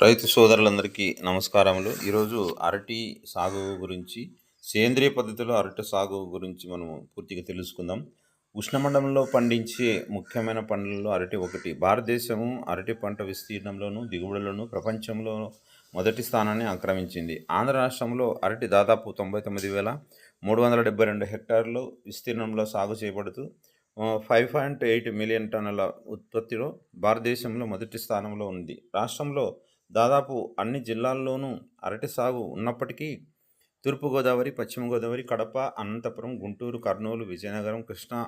రైతు సోదరులందరికీ నమస్కారములు. ఈరోజు అరటి సాగు గురించి, సేంద్రియ పద్ధతిలో అరటి సాగు గురించి మనం పూర్తిగా తెలుసుకుందాం. ఉష్ణమండలంలో పండించే ముఖ్యమైన పంటలలో అరటి ఒకటి. భారతదేశము అరటి పంట విస్తీర్ణంలోను, దిగుబడులను ప్రపంచంలో మొదటి స్థానాన్ని ఆక్రమించింది. ఆంధ్ర రాష్ట్రంలో అరటి దాదాపు 99,372 హెక్టార్లు విస్తీర్ణంలో సాగు చేయబడుతూ 5.8 మిలియన్ టన్నుల ఉత్పత్తిలో భారతదేశంలో మొదటి స్థానంలో ఉంది. రాష్ట్రంలో దాదాపు అన్ని జిల్లాల్లోనూ అరటి సాగు ఉన్నప్పటికీ తూర్పుగోదావరి, పశ్చిమ గోదావరి, కడప, అనంతపురం, గుంటూరు, కర్నూలు, విజయనగరం, కృష్ణా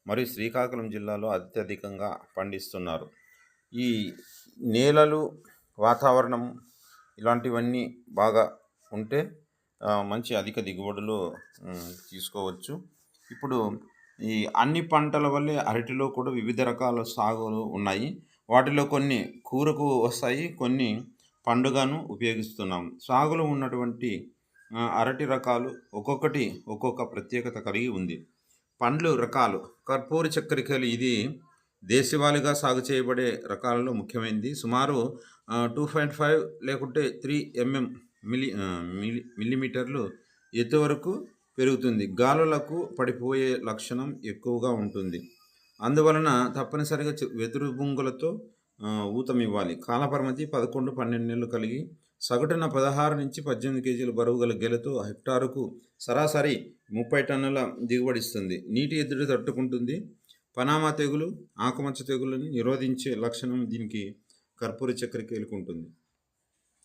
మరియు శ్రీకాకుళం జిల్లాలో అత్యధికంగా పండిస్తున్నారు. ఈ నేలలు, వాతావరణం ఇలాంటివన్నీ బాగా ఉంటే మంచి అధిక దిగుబడులు తీసుకోవచ్చు. ఇప్పుడు ఈ అన్ని పంటల వల్లే అరటిలో కూడా వివిధ రకాల సాగులు ఉన్నాయి. వాటిలో కొన్ని కూరకు వస్తాయి, కొన్ని పండుగను ఉపయోగిస్తున్నాం. సాగులో ఉన్నటువంటి అరటి రకాలు ఒక్కొక్కటి ఒక్కొక్క ప్రత్యేకత కలిగి ఉంది. పండ్లు రకాలు కర్పూర చక్కెరకేళి ఇది దేశవాళీగా సాగు చేయబడే రకాలలో ముఖ్యమైనది. సుమారు 2.5 లేకుంటే 3 మిల్లీమీటర్లు ఎత్తు వరకు పెరుగుతుంది. గాలులకు పడిపోయే లక్షణం ఎక్కువగా ఉంటుంది. అందువలన తప్పనిసరిగా వెదురు బొంగులతో ఊతమివ్వాలి. కాలపరిమితి 11-12 నెలలు కలిగి సగటున 16 నుంచి 18 కేజీల బరువు గల గెలతో హెక్టారుకు సరాసరి 30 టన్నుల దిగుబడిస్తుంది. నీటి ఎద్దడి తట్టుకుంటుంది. పనామా తెగులు, ఆకుమచ్చ తెగులను నిరోధించే లక్షణం దీనికి కర్పూర చక్కెరకేళికి ఉంటుంది.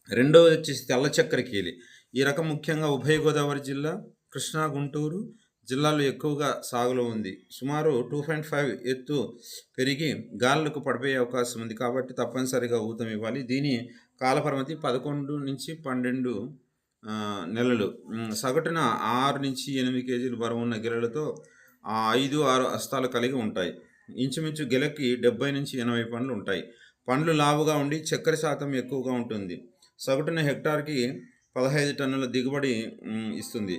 రెండవది వచ్చేసి తెల్ల చక్కెరకేళి. ఈ రకం ముఖ్యంగా ఉభయ గోదావరి జిల్లా, కృష్ణా, గుంటూరు జిల్లాలో ఎక్కువగా సాగులో ఉంది. సుమారు 2.5 ఎత్తు పెరిగి గాలులకు పడిపోయే అవకాశం ఉంది కాబట్టి తప్పనిసరిగా ఊతం ఇవ్వాలి. దీని కాలపరిమితి 11 నుంచి 12 నెలలు. సగటున 6 నుంచి 8 కేజీలు బరువు ఉన్న గెలలతో 5-6 హస్తాలు కలిగి ఉంటాయి. ఇంచుమించు గెలకి 70 నుంచి 80 పండ్లు ఉంటాయి. పండ్లు లావుగా ఉండి చక్కెర శాతం ఎక్కువగా ఉంటుంది. సగటున హెక్టార్కి 15 టన్నుల దిగుబడి ఇస్తుంది.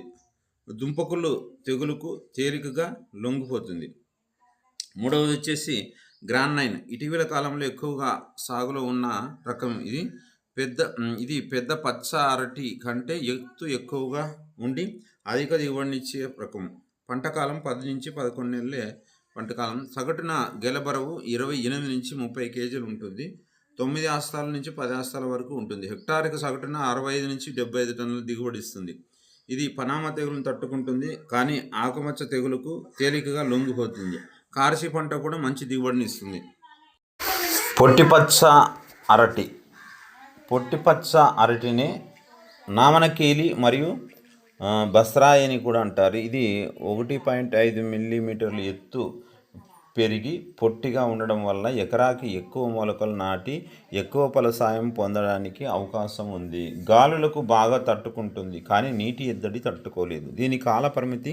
దుంపకుళ్ళు తెగులుకు తేలికగా లొంగిపోతుంది. మూడవది వచ్చేసి గ్రాండ్ 9. ఇటీవల కాలంలో ఎక్కువగా సాగులో ఉన్న రకం ఇది పెద్ద పచ్చ అరటి కంటే ఎత్తు ఎక్కువగా ఉండి అధిక దిగుబడినిచ్చే రకం. పంటకాలం 10 నుంచి 11 నెలలే పంటకాలం. సగటున గెల బరువు 28 నుంచి 30 కేజీలు ఉంటుంది. 9 హస్తాల నుంచి 10 హస్తాల వరకు ఉంటుంది. హెక్టార్కి సగటున 65 నుంచి 75 టన్నుల దిగుబడి ఇస్తుంది. ఇది పనామా తెగులను తట్టుకుంటుంది, కానీ ఆకుమచ్చ తెగులుకు తేలికగా లొంగిపోతుంది. కార్సి పంట కూడా మంచి దిగుబడిని ఇస్తుంది. పొట్టిపచ్చ అరటి. పొట్టిపచ్చ అరటిని నామనకేలి మరియు బస్రాయి అని కూడా అంటారు. ఇది 1.5 మిల్లీమీటర్లు ఎత్తు పెరిగి పొట్టిగా ఉండడం వల్ల ఎకరాకి ఎక్కువ మొలకలు నాటి ఎక్కువ ఫలసాయం పొందడానికి అవకాశం ఉంది. గాలులకు బాగా తట్టుకుంటుంది, కానీ నీటి ఎద్దడి తట్టుకోలేదు. దీని కాల పరిమితి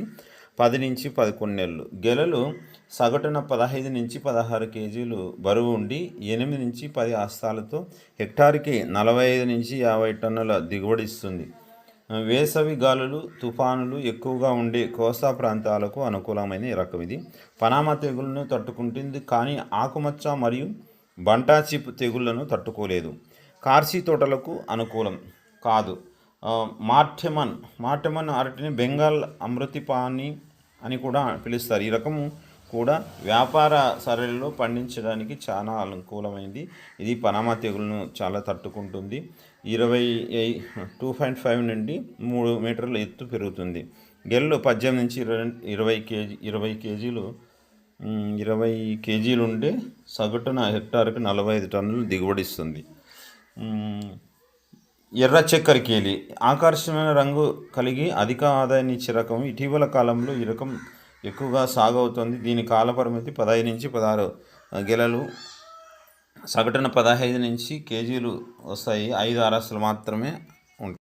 10 నుంచి 11 నెలలు. గెలలు సగటున 15 నుంచి 16 కేజీలు బరువు ఉండి 8 నుంచి 10 హస్తాలతో హెక్టార్కి 45 నుంచి 50 టన్నుల దిగుబడి ఇస్తుంది. వేసవి గాలులు, తుఫానులు ఎక్కువగా ఉండే కోస్తా ప్రాంతాలకు అనుకూలమైన రకం ఇది. పనామా తెగులను తట్టుకుంటుంది, కానీ ఆకుమచ్చ మరియు బంటాచిప్ తెగుళ్లను తట్టుకోలేదు. కార్సి తోటలకు అనుకూలం కాదు. మార్టెమన్ అరటిని బెంగాల్ అమృతిపాని అని కూడా పిలుస్తారు. ఈ రకము కూడా వ్యాపార సరళిలో పండించడానికి చాలా అనుకూలమైనది. ఇది పనామా తెగులను చాలా తట్టుకుంటుంది. 2.5 నుండి 3 మీటర్ల ఎత్తు పెరుగుతుంది. గెలలు 18 నుంచి 20 కేజీలు ఉండే సగటున హెక్టార్కి 45 టన్నులు దిగుబడిస్తుంది. ఎర్ర చక్కెరకేళి ఆకర్షణీయమైన రంగు కలిగి అధిక ఆదాయాన్ని ఇచ్చే రకం. ఇటీవల కాలంలో ఈ రకం ఎక్కువగా సాగు అవుతుంది. దీని కాలపరిమితి 15 నుంచి 16 గెలలు. సగటున 15 నుంచి కేజీలు వస్తాయి. 5-6 హస్తాలు మాత్రమే ఉంటాయి.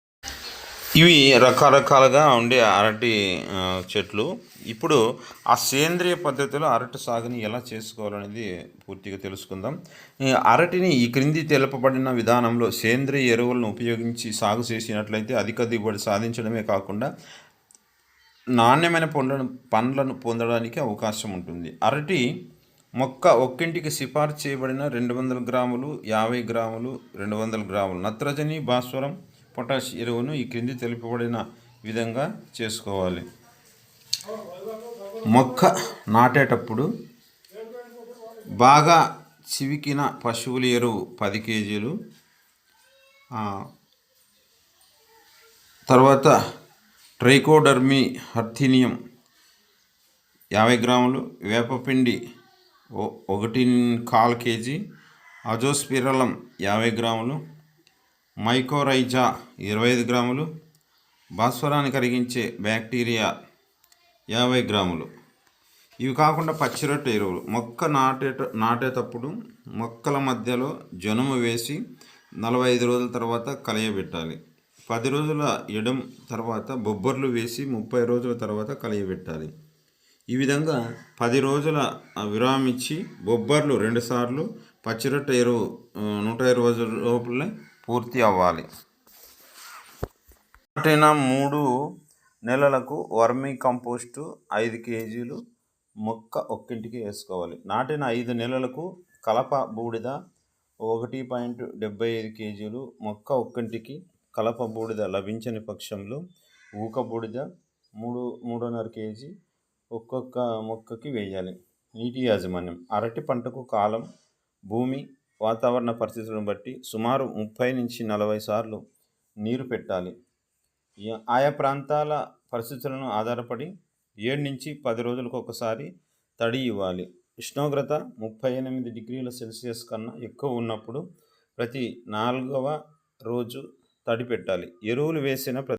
ఇవి రకరకాలుగా ఉండే అరటి చెట్లు. ఇప్పుడు ఆ సేంద్రియ పద్ధతిలో అరటి సాగుని ఎలా చేసుకోవాలనేది పూర్తిగా తెలుసుకుందాం. అరటిని ఈ క్రింది తెలుపబడిన విధానంలో సేంద్రియ ఎరువులను ఉపయోగించి సాగు చేసినట్లయితే అధిక దిగుబడి సాధించడమే కాకుండా నాణ్యమైన పండ్లను పొందడానికి అవకాశం ఉంటుంది. అరటి మొక్క ఒక్కింటికి సిఫార్సు చేయబడిన 200 గ్రాములు, 50 గ్రాములు, 200 గ్రాములు నత్రజని, భాస్వరం, పొటాష్ ఎరువును ఈ క్రింది తెలుపబడిన విధంగా చేసుకోవాలి. మొక్క నాటేటప్పుడు బాగా చివికిన పశువుల ఎరువు 10 కేజీలు, తర్వాత ట్రైకోడర్మీ హర్థీనియం 50 గ్రాములు, వేపపిండి 1.25 కేజీ, అజోస్పిరలం 50 గ్రాములు, మైకోరైజా 25 గ్రాములు, భాస్వరాన్ని కరిగించే బ్యాక్టీరియా 50 గ్రాములు. ఇవి కాకుండా పచ్చిరొట్ట ఎరువులు. మొక్క నాటేటప్పుడు మొక్కల మధ్యలో జనుము వేసి 45 రోజుల తర్వాత కలియబెట్టాలి. 10 రోజుల ఎడం తర్వాత బొబ్బర్లు వేసి 30 రోజుల తర్వాత కలియబెట్టాలి. ఈ విధంగా 10 రోజుల విరామించి బొబ్బర్లు 2 సార్లు, పచ్చిరొట్ట ఎరువు 120 రోజుల లోపలే పూర్తి అవ్వాలి. నాటిన 3 నెలలకు వర్మీ కంపోస్టు 5 కేజీలు మొక్క ఒక్కింటికి వేసుకోవాలి. నాటిన 5 నెలలకు కలప బూడిద 1.75 కేజీలు మొక్క ఒక్కింటికి. కలప బూడిద లభించని పక్షంలో ఊక బూడిద 3.5 కేజీ ఒక్కొక్క మొక్కకి వేయాలి. నీటి యాజమాన్యం. అరటి పంటకు కాలం, భూమి, వాతావరణ పరిస్థితులను బట్టి సుమారు 30 నుంచి 40 సార్లు నీరు పెట్టాలి. ఆయా ప్రాంతాల పరిస్థితులను ఆధారపడి 7 నుంచి 10 రోజులకు ఒకసారి తడి ఇవ్వాలి. ఉష్ణోగ్రత 38 డిగ్రీల సెల్సియస్ కన్నా ఎక్కువ ఉన్నప్పుడు ప్రతి 4వ రోజు తడి పెట్టాలి. ఎరువులు వేసిన